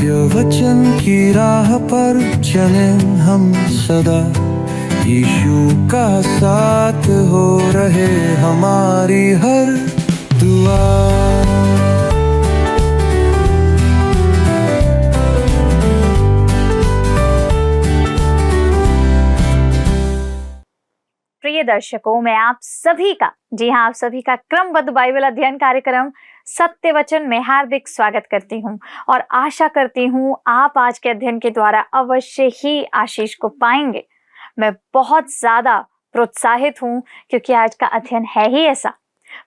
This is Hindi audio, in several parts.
सत्य वचन की राह पर चले हम सदा, यीशु का साथ हो रहे हमारी हर दुआ। प्रिय दर्शकों, मैं आप सभी का, जी हाँ, आप सभी का क्रमबद्ध बाइबल अध्ययन कार्यक्रम सत्य वचन में हार्दिक स्वागत करती हूँ और आशा करती हूँ आप आज के अध्ययन के द्वारा अवश्य ही आशीष को पाएंगे। मैं बहुत ज्यादा प्रोत्साहित हूँ क्योंकि आज का अध्ययन है ही ऐसा।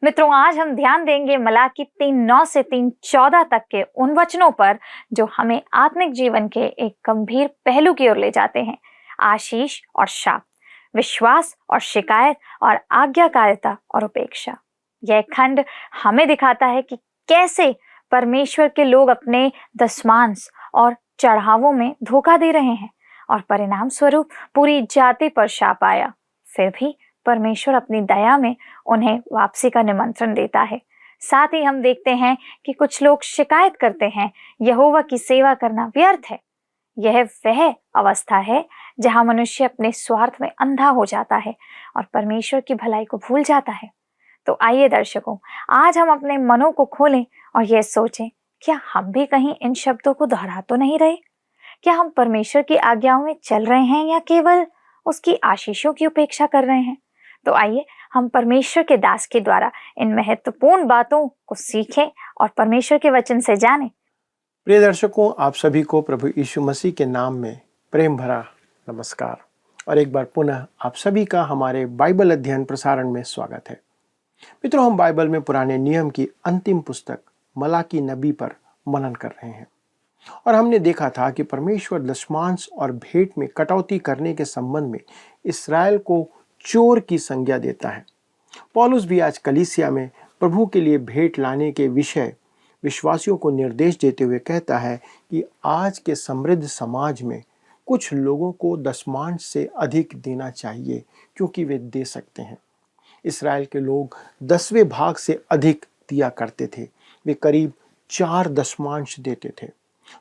मित्रों, आज हम ध्यान देंगे मलाकी 3:9 से 3:14 तक के उन वचनों पर जो हमें आत्मिक जीवन के एक गंभीर पहलू की ओर ले जाते हैं, आशीष और शाप, विश्वास और शिकायत और आज्ञाकारिता और उपेक्षा। यह खंड हमें दिखाता है कि कैसे परमेश्वर के लोग अपने दशमांश और चढ़ावों में धोखा दे रहे हैं और परिणाम स्वरूप पूरी जाति पर शाप आया। फिर भी परमेश्वर अपनी दया में उन्हें वापसी का निमंत्रण देता है। साथ ही हम देखते हैं कि कुछ लोग शिकायत करते हैं, यहोवा की सेवा करना व्यर्थ है। यह वह अवस्था है जहां मनुष्य अपने स्वार्थ में अंधा हो जाता है और परमेश्वर की भलाई को भूल जाता है। तो आइए दर्शकों, आज हम अपने मनों को खोलें और यह सोचें, क्या हम भी कहीं इन शब्दों को दोहरा तो नहीं रहे? क्या हम परमेश्वर की आज्ञाओं में चल रहे हैं या केवल उसकी आशीषों की उपेक्षा कर रहे हैं? तो आइए हम परमेश्वर के दास के द्वारा इन महत्वपूर्ण बातों को सीखें और परमेश्वर के वचन से जानें। प्रिय दर्शकों, आप सभी को प्रभु यीशु मसीह के नाम में प्रेम भरा नमस्कार और एक बार पुनः आप सभी का हमारे बाइबल अध्ययन प्रसारण में स्वागत है। मित्रों, हम बाइबल में पुराने नियम की अंतिम पुस्तक मलाकी नबी पर मनन कर रहे हैं और हमने देखा था कि परमेश्वर दशमांश और भेंट में कटौती करने के संबंध में इसराइल को चोर की संज्ञा देता है। पौलुस भी आज कलीसिया में प्रभु के लिए भेंट लाने के विषय विश्वासियों को निर्देश देते हुए कहता है कि आज के समृद्ध समाज में कुछ लोगों को दशमांश से अधिक देना चाहिए क्योंकि वे दे सकते हैं। इस्राएल के लोग 10वें भाग से अधिक दिया करते थे। वे करीब 4 दशमांश देते थे।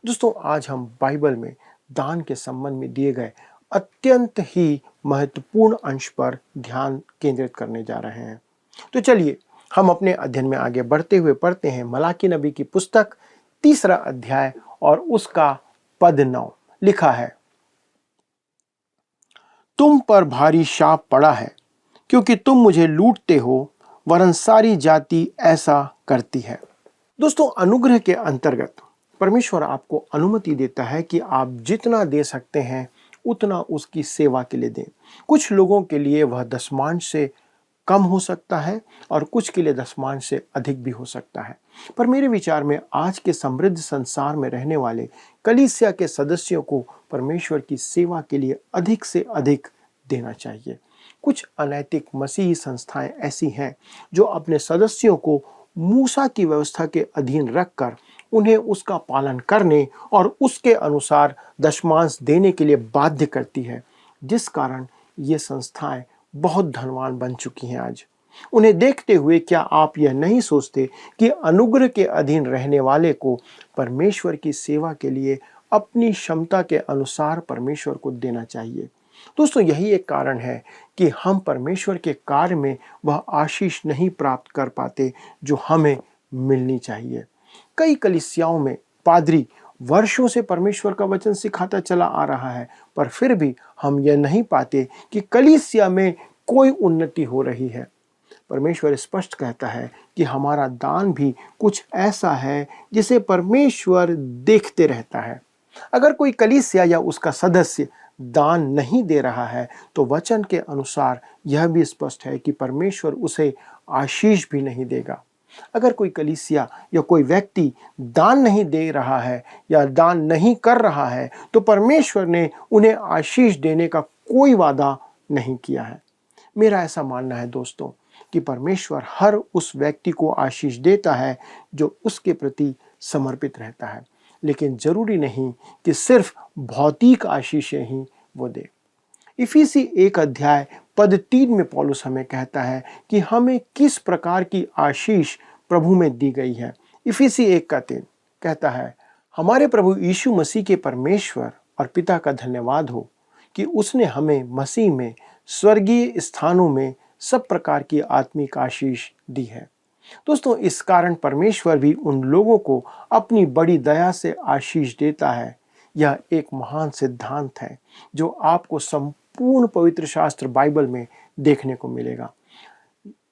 दोस्तों, आज हम बाइबल में दान के संबंध में दिए गए अत्यंत ही महत्वपूर्ण अंश पर ध्यान केंद्रित करने जा रहे हैं। तो चलिए हम अपने अध्ययन में आगे बढ़ते हुए पढ़ते हैं मलाकी नबी की पुस्तक 3 अध्याय और उसका पद 9। लिखा है, तुम पर भारी शाप पड़ा है क्योंकि तुम मुझे लूटते हो, वरन सारी जाति ऐसा करती है। दोस्तों, अनुग्रह के अंतर्गत परमेश्वर आपको अनुमति देता है कि आप जितना दे सकते हैं उतना उसकी सेवा के लिए दें। कुछ लोगों के लिए वह दशमांश से कम हो सकता है और कुछ के लिए दशमांश से अधिक भी हो सकता है। पर मेरे विचार में आज के समृद्ध संसार में रहने वाले कलीसिया के सदस्यों को परमेश्वर की सेवा के लिए अधिक से अधिक देना चाहिए। कुछ अनैतिक मसीही संस्थाएं ऐसी हैं जो अपने सदस्यों को मूसा की व्यवस्था के अधीन रखकर उन्हें उसका पालन करने और उसके अनुसार दशमांश देने के लिए बाध्य करती है, जिस कारण ये संस्थाएं बहुत धनवान बन चुकी हैं। आज उन्हें देखते हुए क्या आप यह नहीं सोचते कि अनुग्रह के अधीन रहने वाले को परमेश्वर की सेवा के लिए अपनी क्षमता के अनुसार परमेश्वर को देना चाहिए? दोस्तों, यही एक कारण है कि हम परमेश्वर के कार्य में वह आशीष नहीं प्राप्त कर पाते जो हमें मिलनी चाहिए। कई कलीसियाओं में पादरी वर्षों से परमेश्वर का वचन सिखाता चला आ रहा है, पर फिर भी हम यह नहीं पाते कि कलीसिया में कोई उन्नति हो रही है। परमेश्वर स्पष्ट कहता है कि हमारा दान भी कुछ ऐसा है जिसे परमेश्वर देखते रहता है। अगर कोई कलीसिया या उसका सदस्य दान नहीं दे रहा है तो वचन के अनुसार यह भी स्पष्ट है कि परमेश्वर उसे आशीष भी नहीं देगा। अगर कोई कलीसिया या कोई व्यक्ति दान नहीं दे रहा है या दान नहीं कर रहा है तो परमेश्वर ने उन्हें आशीष देने का कोई वादा नहीं किया है। मेरा ऐसा मानना है दोस्तों कि परमेश्वर हर उस व्यक्ति को आशीष देता है जो उसके प्रति समर्पित रहता है, लेकिन जरूरी नहीं कि सिर्फ भौतिक आशीषें ही वो दे। इफिसी 1 अध्याय पद 3 में पौलुस हमें कहता है कि हमें किस प्रकार की आशीष प्रभु में दी गई है। इफिसी 1 का 3 कहता है, हमारे प्रभु यीशु मसीह के परमेश्वर और पिता का धन्यवाद हो कि उसने हमें मसीह में स्वर्गीय स्थानों में सब प्रकार की आत्मिक आशीष दी है। दोस्तों, इस कारण परमेश्वर भी उन लोगों को अपनी बड़ी दया से आशीष देता है। यह एक महान सिद्धांत है जो आपको संपूर्ण पवित्र शास्त्र बाइबल में देखने को मिलेगा।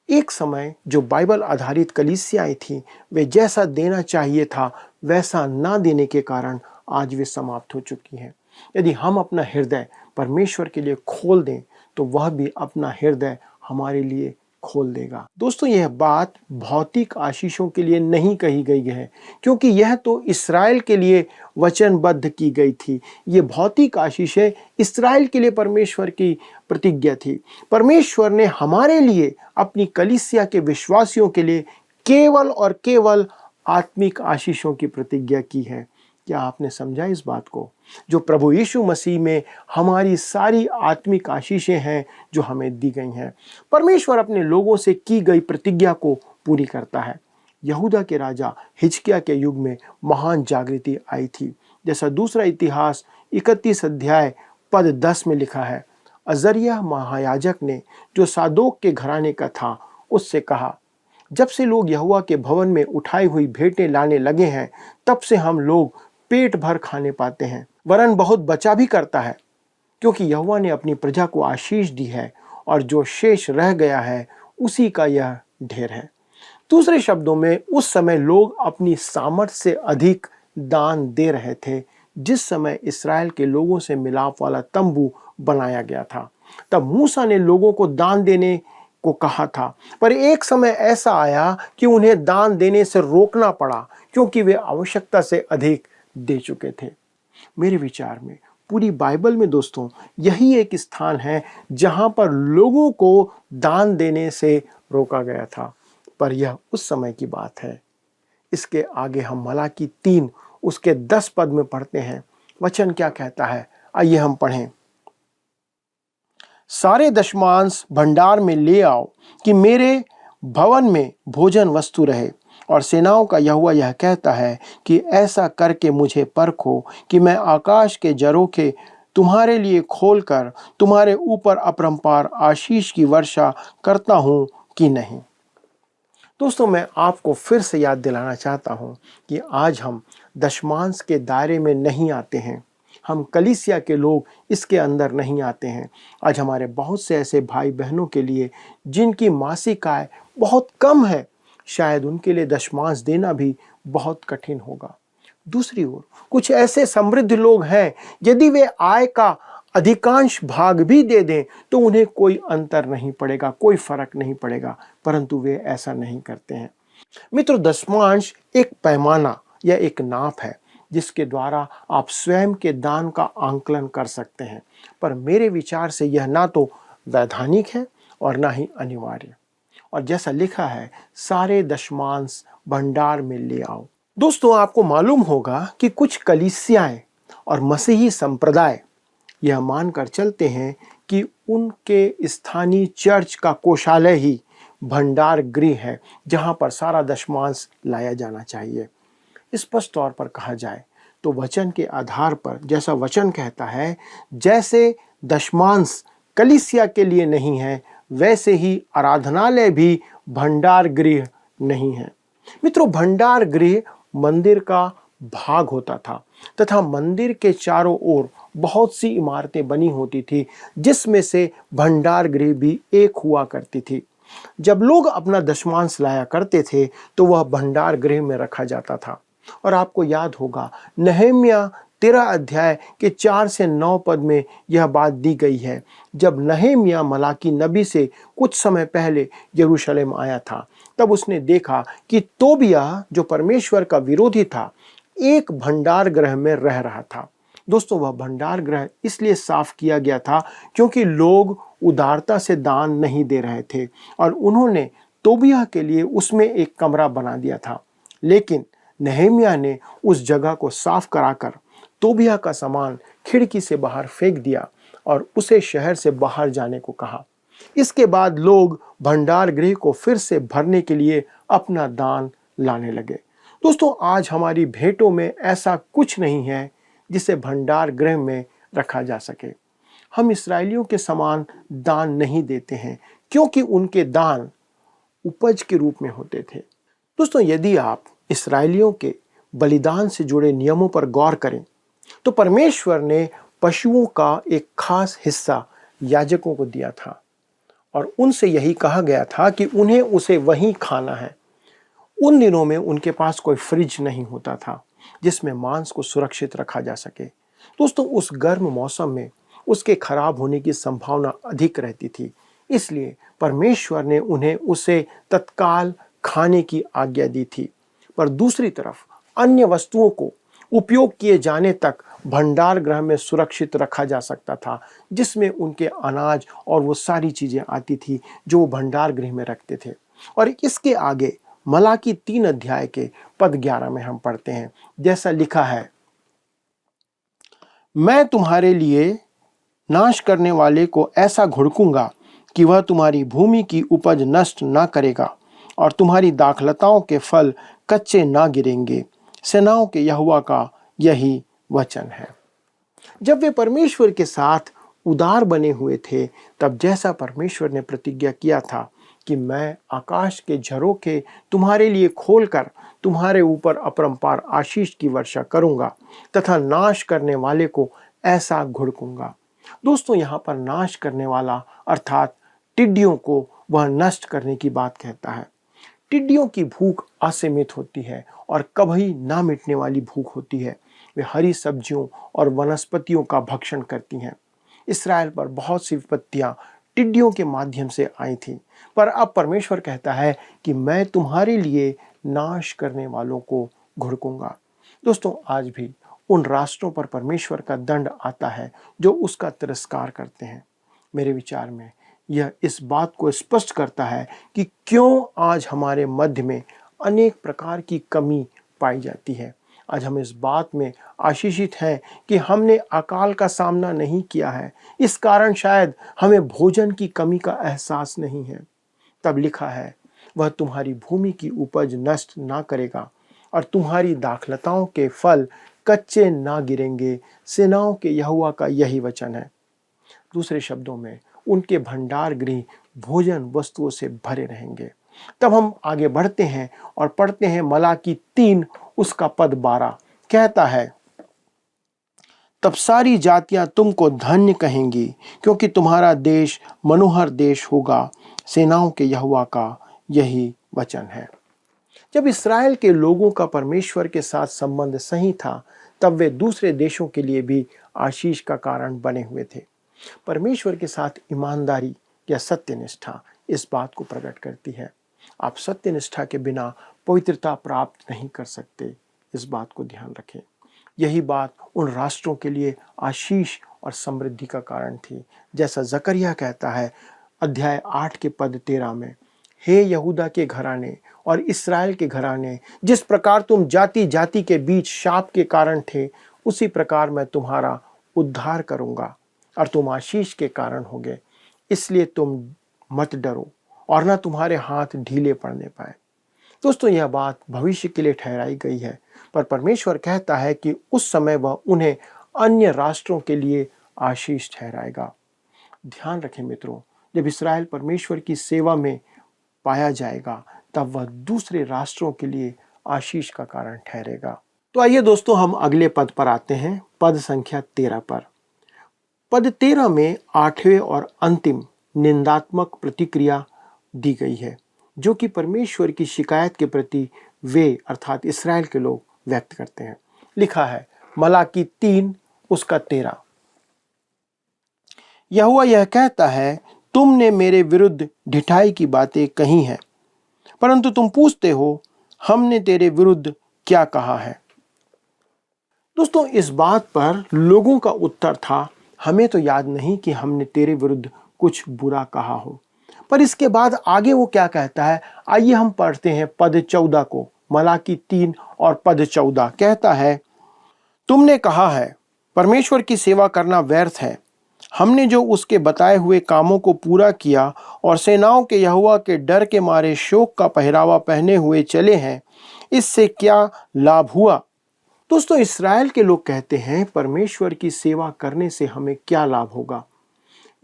एक समय जो बाइबल आधारित कलीसियाएं थी, वे जैसा देना चाहिए था वैसा ना देने के कारण आज वे समाप्त हो चुकी हैं। यदि हम अपना हृदय परमेश्वर के लिए खोल दें तो वह भी अपना हृदय हमारे लिए खोल देगा। दोस्तों, यह बात भौतिक आशीषों के लिए नहीं कही गई है, क्योंकि यह तो इस्राएल के लिए वचनबद्ध की गई थी। ये भौतिक आशीषें इस्राएल के लिए परमेश्वर की प्रतिज्ञा थी। परमेश्वर ने हमारे लिए, अपनी कलीसिया के विश्वासियों के लिए केवल और केवल आत्मिक आशीषों की प्रतिज्ञा की है। क्या आपने समझा इस बात को? जो प्रभु यीशु मसीह में हमारी सारी आत्मिक आशीषें हैं जो हमें दी गई हैं। परमेश्वर अपने लोगों से की गई प्रतिज्ञा को पूरी करता है। यहूदा के राजा हिजकिय्याह के युग में महान जागृति आई थी। जैसा दूसरा इतिहास 31 अध्याय पद 10 में लिखा है, अजरिया महायाजक ने, जो सादोक के घराने का था, उससे कहा, जब से लोग यहोवा के भवन में उठाई हुई भेंटें लाने लगे हैं, तब से हम लोग पेट भर खाने पाते हैं, वरन बहुत बचा भी करता है, क्योंकि यहोवा ने अपनी प्रजा को आशीष दी है और जो शेष रह गया है उसी का यह ढेर है। दूसरे शब्दों में, उस समय लोग अपनी सामर्थ्य से अधिक दान दे रहे थे। जिस समय इस्राएल के लोगों से मिलाप वाला तंबू बनाया गया था, तब मूसा ने लोगों को दान देने को कहा था, पर एक समय ऐसा आया कि उन्हें दान देने से रोकना पड़ा, क्योंकि वे आवश्यकता से अधिक दे चुके थे। मेरे विचार में पूरी बाइबल में दोस्तों यही एक स्थान है जहां पर लोगों को दान देने से रोका गया था, पर यह उस समय की बात है। इसके आगे हम मलाकी 3 उसके 10 पद में पढ़ते हैं। वचन क्या कहता है, आइए हम पढ़ें। सारे दशमांश भंडार में ले आओ कि मेरे भवन में भोजन वस्तु रहे, और सेनाओं का यहोवा यह कहता है कि ऐसा करके मुझे परखो कि मैं आकाश के झरोखे तुम्हारे लिए खोलकर तुम्हारे ऊपर अपरंपार आशीष की वर्षा करता हूं कि नहीं। दोस्तों, मैं आपको फिर से याद दिलाना चाहता हूं कि आज हम दशमांश के दायरे में नहीं आते हैं। हम कलीसिया के लोग इसके अंदर नहीं आते हैं। आज हमारे बहुत से ऐसे भाई बहनों के लिए जिनकी मासिक आय बहुत कम है, शायद उनके लिए दशमांश देना भी बहुत कठिन होगा। दूसरी ओर कुछ ऐसे समृद्ध लोग हैं, यदि वे आय का अधिकांश भाग भी दे दें तो उन्हें कोई अंतर नहीं पड़ेगा, कोई फर्क नहीं पड़ेगा, परंतु वे ऐसा नहीं करते हैं। मित्रों, दशमांश एक पैमाना या एक नाप है जिसके द्वारा आप स्वयं के दान का आंकलन कर सकते हैं, पर मेरे विचार से यह ना तो वैधानिक है और ना ही अनिवार्य। और जैसा लिखा है, सारे दशमांश भंडार में ले आओ। दोस्तों, आपको मालूम होगा कि कुछ कलीसियाएं और मसीही संप्रदाय यह मानकर चलते हैं कि उनके स्थानीय चर्च का कोषालय ही भंडार गृह है जहां पर सारा दशमांश लाया जाना चाहिए। स्पष्ट तौर पर कहा जाए तो वचन के आधार पर, जैसा वचन कहता है, जैसे दशमांश कलीसिया के लिए नहीं है, वैसे ही आराधनालय भी भंडार गृह नहीं है। मित्रों, भंडार गृह मंदिर का भाग होता था तथा मंदिर के चारों ओर बहुत सी इमारतें बनी होती थी, जिसमें से भंडार गृह भी एक हुआ करती थी। जब लोग अपना दशमांश लाया करते थे तो वह भंडार गृह में रखा जाता था। और आपको याद होगा, नहम्याह 13 अध्याय के 4 से 9 पद में यह बात दी गई है। जब नहम्याह मलाकी नबी से कुछ समय पहले यरूशलेम आया था, तब उसने देखा कि तोबिया, जो परमेश्वर का विरोधी था, एक भंडार गृह में रह रहा था। दोस्तों, वह भंडार गृह इसलिए साफ किया गया था क्योंकि लोग उदारता से दान नहीं दे रहे थे और उन्होंने तोबिया के लिए उसमें एक कमरा बना दिया था। लेकिन नहम्याह ने उस जगह को साफ कराकर तोबिया का सामान खिड़की से बाहर फेंक दिया और उसे शहर से बाहर जाने को कहा। इसके बाद लोग भंडार गृह को फिर से भरने के लिए अपना दान लाने लगे। दोस्तों, आज हमारी भेंटों में ऐसा कुछ नहीं है जिसे भंडार गृह में रखा जा सके। हम इस्राएलियों के समान दान नहीं देते हैं, क्योंकि उनके दान उपज के रूप में होते थे। दोस्तों, यदि आप इस्राएलियों के बलिदान से जुड़े नियमों पर गौर करें तो परमेश्वर ने पशुओं का एक खास हिस्सा याजकों को दिया था और उनसे यही कहा गया था कि उन्हें उसे वहीं खाना है। उन दिनों में उनके पास कोई फ्रिज नहीं होता था जिसमें मांस को सुरक्षित रखा जा सके। दोस्तों, उस गर्म मौसम में उसके खराब होने की संभावना अधिक रहती थी, इसलिए परमेश्वर ने उन्हें उसे तत्काल खाने की आज्ञा दी थी। पर दूसरी तरफ अन्य वस्तुओं को उपयोग किए जाने तक भंडार गृह में सुरक्षित रखा जा सकता था, जिसमें उनके अनाज और वो सारी चीजें आती थी जो वो भंडार गृह में रखते थे। और इसके आगे मलाकी 3 अध्याय के पद 11 में हम पढ़ते हैं, जैसा लिखा है, मैं तुम्हारे लिए नाश करने वाले को ऐसा घुड़कूंगा कि वह तुम्हारी भूमि की उपज नष्ट ना करेगा और तुम्हारी दाखलताओं के फल कच्चे ना गिरेंगे। सेनाओं के यहोवा का यही वचन है। जब वे परमेश्वर के साथ उदार बने हुए थे, तब जैसा परमेश्वर ने प्रतिज्ञा किया था कि मैं आकाश के झरोखे तुम्हारे लिए खोलकर तुम्हारे ऊपर अपरंपार आशीष की वर्षा करूंगा तथा नाश करने वाले को ऐसा घुड़कूंगा। दोस्तों, यहाँ पर नाश करने वाला अर्थात टिड्डियों को वह नष्ट करने की बात कहता है। टिड्डियों की भूख असीमित होती है और कभी ना मिटने वाली भूख होती है। वे हरी सब्जियों और वनस्पतियों का भक्षण करती हैं। इस्राएल पर बहुत सी विपत्तियां टिड्डियों के माध्यम से आई थीं, पर अब परमेश्वर कहता है कि मैं तुम्हारे लिए नाश करने वालों को घुड़कूंगा। दोस्तों, आज भी उन राष्ट्रों पर परमेश्वर का दंड आता है जो उसका तिरस्कार करते हैं। मेरे विचार में यह इस बात को स्पष्ट करता है कि क्यों आज हमारे मध्य में अनेक प्रकार की कमी पाई जाती है। आज हम इस बात में आशीषित हैं कि हमने अकाल का सामना नहीं किया है, इस कारण शायद हमें भोजन की कमी का एहसास नहीं है। तब लिखा है, वह तुम्हारी भूमि की उपज नष्ट ना करेगा और तुम्हारी दाखलताओं के फल कच्चे ना गिरेंगे। सेनाओं के यहोवा का यही वचन है। दूसरे शब्दों में, उनके भंडार गृह भोजन वस्तुओं से भरे रहेंगे। तब हम आगे बढ़ते हैं और पढ़ते हैं मलाकी 3 उसका पद 12 कहता है, तब सारी जातियां तुमको धन्य कहेंगी क्योंकि तुम्हारा देश मनोहर देश होगा। सेनाओं के यहोवा का यही वचन है। जब इस्राएल के लोगों का परमेश्वर के साथ संबंध सही था, तब वे दूसरे देशों के लिए भी आशीष का कारण बने हुए थे। परमेश्वर के साथ ईमानदारी या सत्यनिष्ठा इस बात को प्रकट करती है। आप सत्यनिष्ठा के बिना पवित्रता प्राप्त नहीं कर सकते, इस बात को ध्यान रखें। यही बात उन राष्ट्रों के लिए आशीष और समृद्धि का कारण थी। जैसा जकरिया कहता है अध्याय 8 के पद 13 में, हे यहूदा के घराने और इस्राएल के घराने, जिस प्रकार तुम जाति जाति के बीच शाप के कारण थे, उसी प्रकार मैं तुम्हारा उद्धार करूंगा और तुम आशीष के कारण होगे। इसलिए तुम मत डरो और ना तुम्हारे हाथ ढीले पड़ने पाए। दोस्तों, यह बात भविष्य के लिए ठहराई गई है, पर परमेश्वर कहता है कि उस समय वह उन्हें अन्य राष्ट्रों के लिए आशीष ठहराएगा। ध्यान रखें मित्रों, जब इस्राएल परमेश्वर की सेवा में पाया जाएगा, तब वह दूसरे राष्ट्रों के लिए आशीष का कारण ठहरेगा। तो आइए दोस्तों, हम अगले पद पर आते हैं, पद संख्या 13 पर। पद 13 में 8वें और अंतिम निंदात्मक प्रतिक्रिया दी गई है, जो कि परमेश्वर की शिकायत के प्रति वे अर्थात इस्राएल के लोग व्यक्त करते हैं। लिखा है मलाकी 3 उसका 13, यहोवा यह कहता है, तुमने मेरे विरुद्ध ढिठाई की बातें कही हैं, परंतु तुम पूछते हो हमने तेरे विरुद्ध क्या कहा है। दोस्तों, इस बात पर लोगों का उत्तर था, हमें तो याद नहीं कि हमने तेरे विरुद्ध कुछ बुरा कहा हो। पर इसके बाद आगे वो क्या कहता है, आइए हम पढ़ते हैं पद 14 को। मलाकी 3 और पद 14 कहता है, तुमने कहा है परमेश्वर की सेवा करना व्यर्थ है। हमने जो उसके बताए हुए कामों को पूरा किया और सेनाओं के यहोवा के डर के मारे शोक का पहरावा पहने हुए चले हैं, इससे क्या लाभ हुआ? दोस्तों, इस्राएल के लोग कहते हैं परमेश्वर की सेवा करने से हमें क्या लाभ होगा।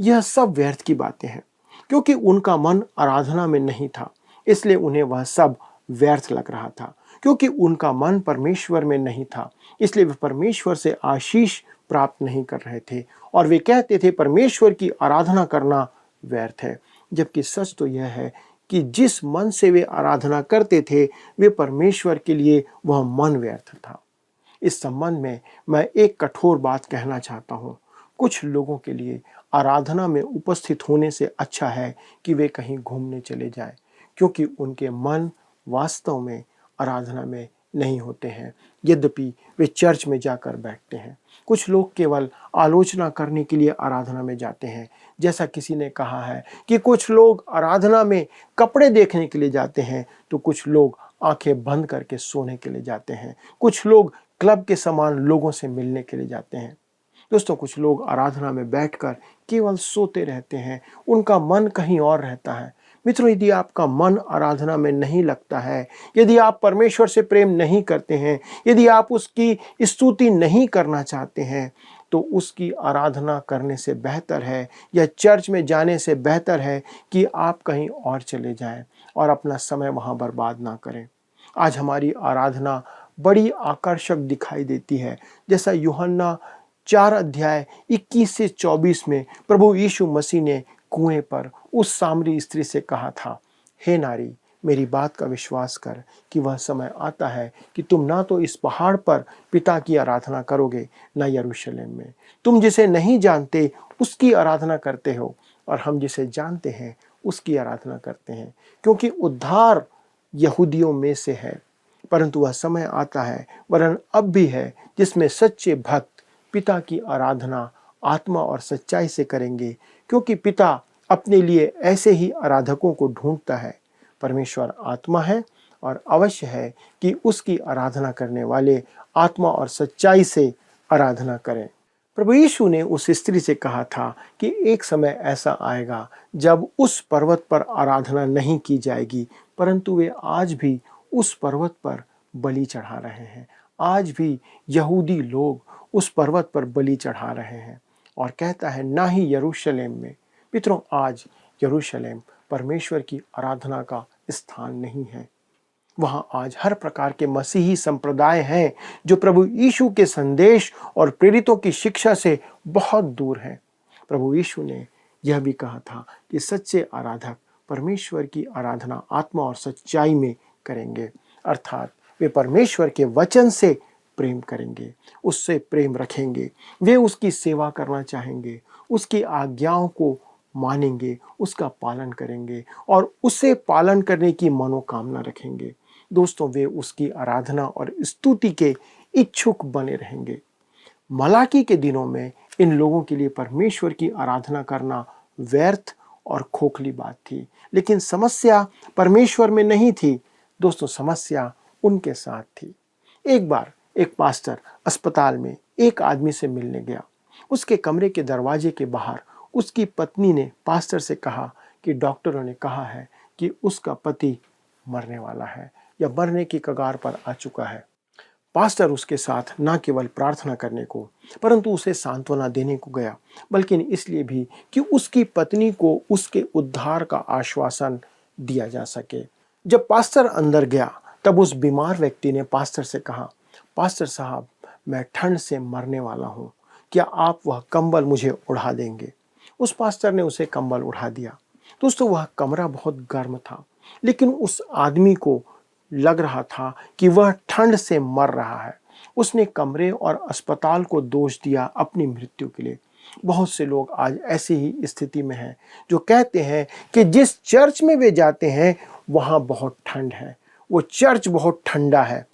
यह सब व्यर्थ की बातें हैं, क्योंकि उनका मन आराधना में नहीं था, इसलिए उन्हें वह सब व्यर्थ लग रहा था। क्योंकि उनका मन परमेश्वर में नहीं था, इसलिए वे परमेश्वर से आशीष प्राप्त नहीं कर रहे थे, और वे कहते थे परमेश्वर की आराधना करना व्यर्थ है। जबकि सच तो यह है कि जिस मन से वे आराधना करते थे, वे परमेश्वर के लिए वह मन व्यर्थ था। इस संबंध में मैं एक कठोर बात कहना चाहता हूँ। कुछ लोगों के लिए आराधना में उपस्थित होने से अच्छा है कि वे कहीं घूमने चले जाएं, क्योंकि उनके मन वास्तव में आराधना में नहीं होते हैं, यद्यपि वे चर्च में जाकर बैठते हैं। कुछ लोग केवल आलोचना करने के लिए आराधना में जाते हैं। जैसा किसी ने कहा है कि कुछ लोग आराधना में कपड़े देखने के लिए जाते हैं, तो कुछ लोग आंखें बंद करके सोने के लिए जाते हैं। कुछ लोग क्लब के समान लोगों से मिलने के लिए जाते हैं। दोस्तों, कुछ लोग आराधना में बैठकर केवल सोते रहते हैं, उनका मन कहीं और रहता है। मित्रों, यदि आपका मन आराधना में नहीं लगता है, यदि आप परमेश्वर से प्रेम नहीं करते हैं, यदि आप उसकी स्तुति नहीं करना चाहते हैं, तो उसकी आराधना करने से बेहतर है, या चर्च में जाने से बेहतर है कि आप कहीं और चले जाएं और अपना समय वहां बर्बाद ना करें। आज हमारी आराधना बड़ी आकर्षक दिखाई देती है, जैसा यूहन्ना 4 अध्याय 21 से 24 में प्रभु यीशु मसीह ने कुएं पर उस सामरी स्त्री से कहा था, हे नारी, मेरी बात का विश्वास कर कि वह समय आता है कि तुम ना तो इस पहाड़ पर पिता की आराधना करोगे, ना यरूशलेम में। तुम जिसे नहीं जानते उसकी आराधना करते हो, और हम जिसे जानते हैं उसकी आराधना करते हैं, क्योंकि उद्धार यहूदियों में से है। परंतु वह समय आता है, वरन अब भी है, जिसमें सच्चे भक्त पिता की आराधना आत्मा और सच्चाई से करेंगे, क्योंकि पिता अपने लिए ऐसे ही आराधकों को ढूंढता है। परमेश्वर आत्मा है, और अवश्य है कि उसकी आराधना करने वाले आत्मा और सच्चाई से आराधना करें। प्रभु यीशु ने उस स्त्री से कहा था कि एक समय ऐसा आएगा जब उस पर्वत पर आराधना नहीं की जाएगी, परंतु वे आज भी उस पर्वत पर बलि चढ़ा रहे हैं। आज भी यहूदी लोग उस पर्वत पर बलि चढ़ा रहे हैं, और कहता है ना ही यरूशलेम में। मित्रों, आज यरूशलेम परमेश्वर की आराधना का स्थान नहीं है। वहाँ आज हर प्रकार के मसीही संप्रदाय हैं जो प्रभु यीशु के संदेश और प्रेरितों की शिक्षा से बहुत दूर हैं। प्रभु यीशु ने यह भी कहा था कि सच्चे आराधक परमेश्वर की आराधना आत्मा और सच्चाई में करेंगे, अर्थात वे परमेश्वर के वचन से प्रेम करेंगे, उससे प्रेम रखेंगे, वे उसकी सेवा करना चाहेंगे, उसकी आज्ञाओं को मानेंगे, उसका पालन करेंगे, और उसे पालन करने की मनोकामना रखेंगे। दोस्तों, वे उसकी आराधना और स्तुति के इच्छुक बने रहेंगे। मलाकी के दिनों में इन लोगों के लिए परमेश्वर की आराधना करना व्यर्थ और खोखली बात थी, लेकिन समस्या परमेश्वर में नहीं थी। दोस्तों, समस्या उनके साथ थी। एक बार एक पास्टर अस्पताल में एक आदमी से मिलने गया। उसके कमरे के दरवाजे के बाहर उसकी पत्नी ने पास्टर से कहा कि डॉक्टरों ने कहा है कि उसका पति मरने वाला है, या मरने की कगार पर आ चुका है। पास्टर उसके साथ न केवल प्रार्थना करने को, परंतु उसे सांत्वना देने को गया, बल्कि इसलिए भी कि उसकी पत्नी को उसके उद्धार का आश्वासन दिया जा सके। जब पास्टर अंदर गया, तब उस बीमार व्यक्ति ने पास्टर से कहा, पास्टर साहब, मैं ठंड से मरने वाला हूँ, क्या आप वह कंबल मुझे उड़ा देंगे? उस पास्टर ने उसे कंबल उड़ा दिया। दोस्तों, वह कमरा बहुत गर्म था, लेकिन उस आदमी को लग रहा था कि वह ठंड से मर रहा है। उसने कमरे और अस्पताल को दोष दिया अपनी मृत्यु के लिए। बहुत से लोग आज ऐसी ही स्थिति में हैं, जो कहते हैं कि जिस चर्च में वे जाते हैं वहाँ बहुत ठंड है, वो चर्च बहुत ठंडा है।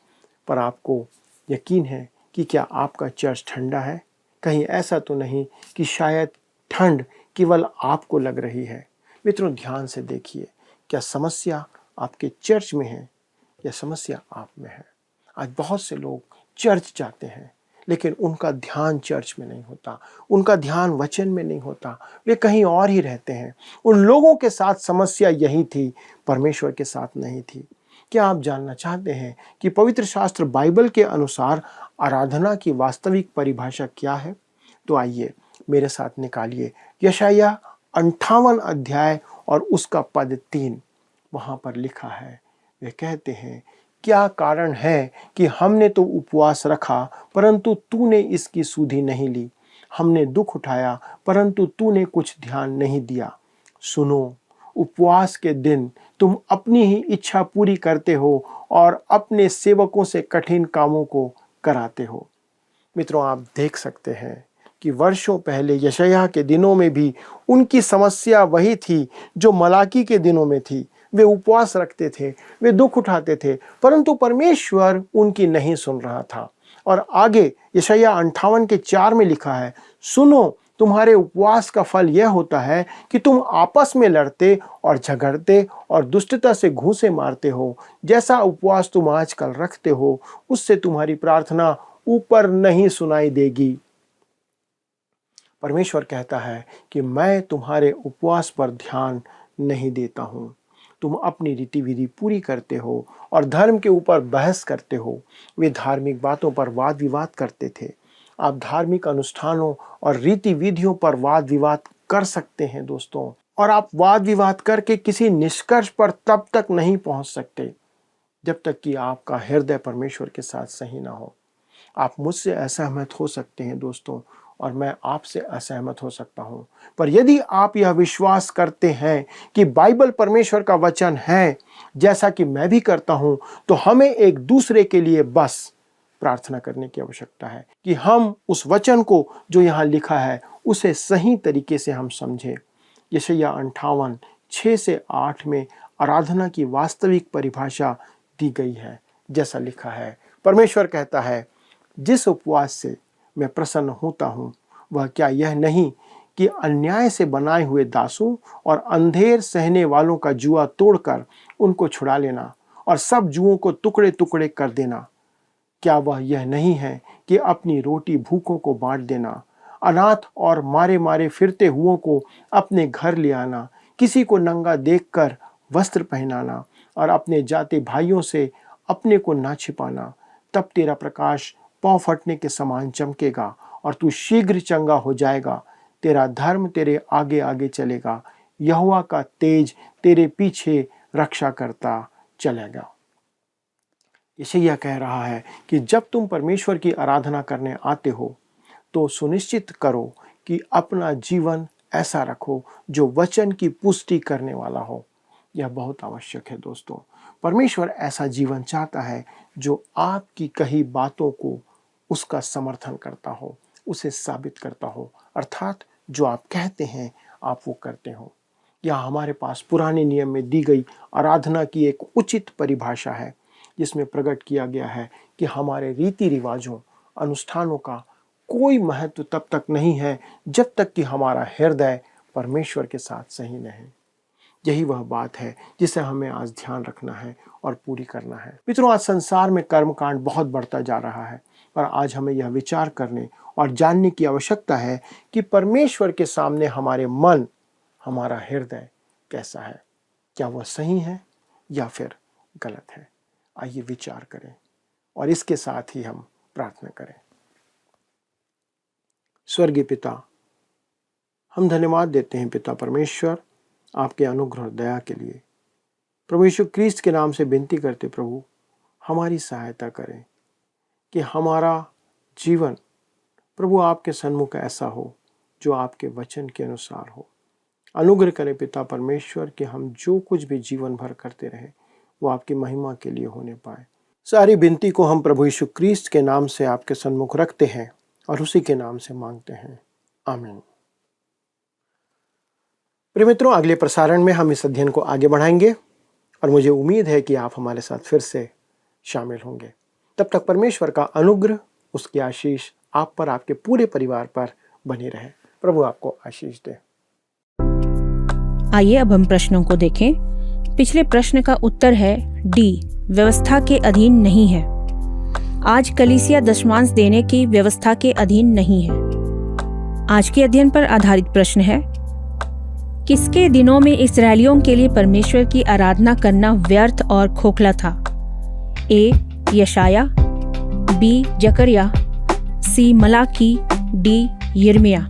पर आपको यकीन है कि क्या आपका चर्च ठंडा है? कहीं ऐसा तो नहीं कि शायद ठंड केवल आपको लग रही है? मित्रों, ध्यान से देखिए, क्या समस्या आपके चर्च में है या समस्या आप में है? आज बहुत से लोग चर्च जाते हैं, लेकिन उनका ध्यान चर्च में नहीं होता, उनका ध्यान वचन में नहीं होता, वे कहीं और ही रहते हैं। उन लोगों के साथ समस्या यही थी, परमेश्वर के साथ नहीं थी। क्या आप जानना चाहते हैं कि पवित्र शास्त्र बाइबल के अनुसार आराधना की वास्तविक परिभाषा क्या है? तो आइए मेरे साथ निकालिए यशायाह 58 अध्याय और उसका पद 3। वहां पर लिखा है, वे कहते हैं, क्या कारण है कि हमने तो उपवास रखा परंतु तूने इसकी सुधि नहीं ली, हमने दुख उठाया परंतु तूने कुछ ध्यान नहीं दिया। सुनो, उपवास के दिन तुम अपनी ही इच्छा पूरी करते हो और अपने सेवकों से कठिन कामों को कराते हो। मित्रों, आप देख सकते हैं कि वर्षों पहले यशायाह के दिनों में भी उनकी समस्या वही थी जो मलाकी के दिनों में थी। वे उपवास रखते थे, वे दुख उठाते थे, परंतु परमेश्वर उनकी नहीं सुन रहा था। और आगे यशायाह 58:4 में लिखा है, सुनो, तुम्हारे उपवास का फल यह होता है कि तुम आपस में लड़ते और झगड़ते और दुष्टता से घूंसे मारते हो। जैसा उपवास तुम आजकल रखते हो, उससे तुम्हारी प्रार्थना ऊपर नहीं सुनाई देगी। परमेश्वर कहता है कि मैं तुम्हारे उपवास पर ध्यान नहीं देता हूँ। तुम अपनी रीति विधि पूरी करते हो और धर्म के ऊपर बहस करते हो। वे धार्मिक बातों पर वाद विवाद करते थे। आप धार्मिक अनुष्ठानों और रीति विधियों पर वाद विवाद कर सकते हैं दोस्तों, और आप वाद विवाद करके किसी निष्कर्ष पर तब तक नहीं पहुंच सकते जब तक कि आपका हृदय परमेश्वर के साथ सही ना हो। आप मुझसे असहमत हो सकते हैं दोस्तों, और मैं आपसे असहमत हो सकता हूं, पर यदि आप यह विश्वास करते हैं कि बाइबल परमेश्वर का वचन है, जैसा कि मैं भी करता हूं, तो हमें एक दूसरे के लिए बस प्रार्थना करने की आवश्यकता है कि हम उस वचन को जो यहाँ लिखा है उसे सही तरीके से हम समझें। यशायाह 58:6-8 में आराधना की वास्तविक परिभाषा दी गई है। जैसा लिखा है, परमेश्वर कहता है, जिस उपवास से मैं प्रसन्न होता हूँ वह क्या यह नहीं कि अन्याय से बनाए हुए दासों और अंधेर सहने वालों का जुआ तोड़कर उनको छुड़ा लेना और सब जुओं को टुकड़े टुकड़े कर देना। क्या वह यह नहीं है कि अपनी रोटी भूखों को बांट देना, अनाथ और मारे मारे फिरते हुओं को अपने घर ले आना, किसी को नंगा देखकर वस्त्र पहनाना और अपने जाते भाइयों से अपने को ना छिपाना। तब तेरा प्रकाश पांव फटने के समान चमकेगा और तू शीघ्र चंगा हो जाएगा। तेरा धर्म तेरे आगे आगे चलेगा, यहोवा का तेज तेरे पीछे रक्षा करता चलेगा। यशायाह कह रहा है कि जब तुम परमेश्वर की आराधना करने आते हो तो सुनिश्चित करो कि अपना जीवन ऐसा रखो जो वचन की पुष्टि करने वाला हो। यह बहुत आवश्यक है दोस्तों। परमेश्वर ऐसा जीवन चाहता है जो आपकी कही बातों को उसका समर्थन करता हो, उसे साबित करता हो, अर्थात जो आप कहते हैं आप वो करते हो। यहाँ हमारे पास पुराने नियम में दी गई आराधना की एक उचित परिभाषा है जिसमें प्रकट किया गया है कि हमारे रीति रिवाजों अनुष्ठानों का कोई महत्व तब तक नहीं है जब तक कि हमारा हृदय परमेश्वर के साथ सही नहीं। यही वह बात है जिसे हमें आज ध्यान रखना है और पूरी करना है। मित्रों, आज संसार में कर्मकांड बहुत बढ़ता जा रहा है, पर आज हमें यह विचार करने और जानने की आवश्यकता है कि परमेश्वर के सामने हमारे मन, हमारा हृदय कैसा है। क्या वह सही है या फिर गलत है? आइए विचार करें और इसके साथ ही हम प्रार्थना करें। स्वर्गीय पिता, हम धन्यवाद देते हैं पिता परमेश्वर आपके अनुग्रह और दया के लिए। प्रभु यीशु क्रिस्ट के नाम से विनती करते प्रभु हमारी सहायता करें कि हमारा जीवन प्रभु आपके सन्मुख ऐसा हो जो आपके वचन के अनुसार हो। अनुग्रह करें पिता परमेश्वर कि हम जो कुछ भी जीवन भर करते रहें वो आपकी महिमा के लिए होने पाए। सारी विनती को हम प्रभु यीशु क्रिस्ट के नाम से आपके सन्मुख रखते हैं और उसी के नाम से मांगते हैं, आमीन। प्रिय मित्रों, अगले प्रसारण में हम इस अध्ययन को आगे बढ़ाएंगे और मुझे उम्मीद है कि आप हमारे साथ फिर से शामिल होंगे। तब तक परमेश्वर का अनुग्रह, उसकी आशीष आप पर, आपके पूरे परिवार पर बनी रहे। प्रभु आपको आशीष दे। आइए अब हम प्रश्नों को देखें। पिछले प्रश्न का उत्तर है डी, व्यवस्था के अधीन नहीं है। आज कलीसिया दशमांश देने की व्यवस्था के अधीन नहीं है। आज के अध्ययन पर आधारित प्रश्न है, किसके दिनों में इस्राएलियों के लिए परमेश्वर की आराधना करना व्यर्थ और खोखला था? ए. यशाया, बी. जकरिया, सी. मलाकी, डी. यिर्मयाह।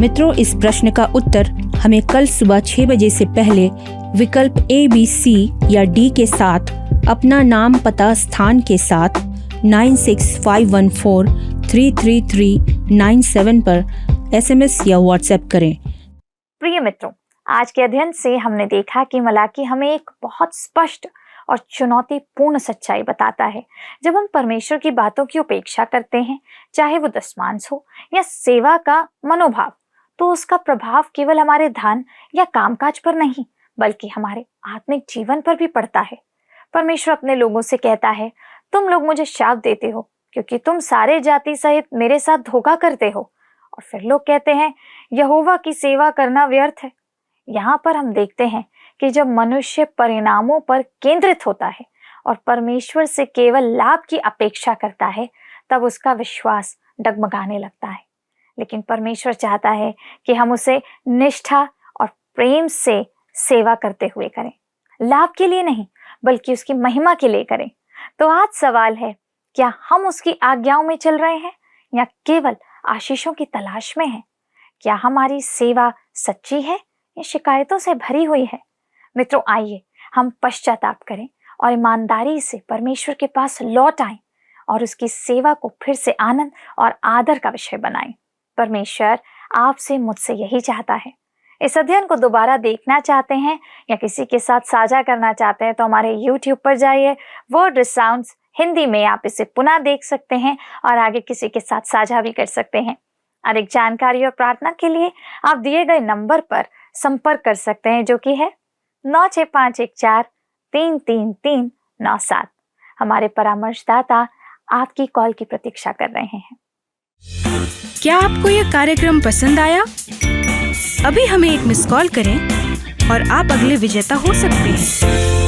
मित्रों, इस प्रश्न का उत्तर हमें कल सुबह 6 बजे से पहले विकल्प A, B, C या D के साथ अपना नाम, पता, स्थान के साथ 9651433397 पर SMS या WhatsApp करें। प्रिय मित्रों, आज के अध्ययन से हमने देखा कि मलाकी हमें एक बहुत स्पष्ट और चुनौतीपूर्ण सच्चाई बताता है। जब हम परमेश्वर की बातों की उपेक्षा करते हैं, चाहे वो दशमांश हो या सेवा का मनोभाव, तो उसका प्रभाव केवल हमारे धन या कामकाज पर नहीं, बल्कि हमारे आत्मिक जीवन पर भी पड़ता है। परमेश्वर अपने लोगों से कहता है, तुम लोग मुझे शाप देते हो क्योंकि तुम सारे जाति सहित मेरे साथ धोखा करते हो। और फिर लोग कहते हैं, यहोवा की सेवा करना व्यर्थ है। यहाँ पर हम देखते हैं कि जब मनुष्य परिणामों पर केंद्रित होता है और परमेश्वर से केवल लाभ की अपेक्षा करता है, तब उसका विश्वास डगमगाने लगता है। लेकिन परमेश्वर चाहता है कि हम उसे निष्ठा और प्रेम से सेवा करते हुए करें, लाभ के लिए नहीं बल्कि उसकी महिमा के लिए करें। तो आज सवाल है, क्या हम उसकी आज्ञाओं में चल रहे हैं या केवल आशीषों की तलाश में हैं? क्या हमारी सेवा सच्ची है या शिकायतों से भरी हुई है? मित्रों, आइए हम पश्चाताप करें और ईमानदारी से परमेश्वर के पास लौट आएं और उसकी सेवा को फिर से आनंद और आदर का विषय बनाएं। परमेश्वर आपसे, मुझसे यही चाहता है। इस अध्ययन को दोबारा देखना चाहते हैं या किसी के साथ साझा करना चाहते हैं तो हमारे YouTube पर जाइए, वर्ड रिसाउंड्स हिंदी में आप इसे पुनः देख सकते हैं और आगे किसी के साथ साझा भी कर सकते हैं। अधिक जानकारी और प्रार्थना के लिए आप दिए गए नंबर पर संपर्क कर सकते हैं, जो कि है 9651433397। हमारे परामर्शदाता आपकी कॉल की प्रतीक्षा कर रहे हैं। क्या आपको यह कार्यक्रम पसंद आया? अभी हमें एक मिस कॉल करें और आप अगले विजेता हो सकते हैं।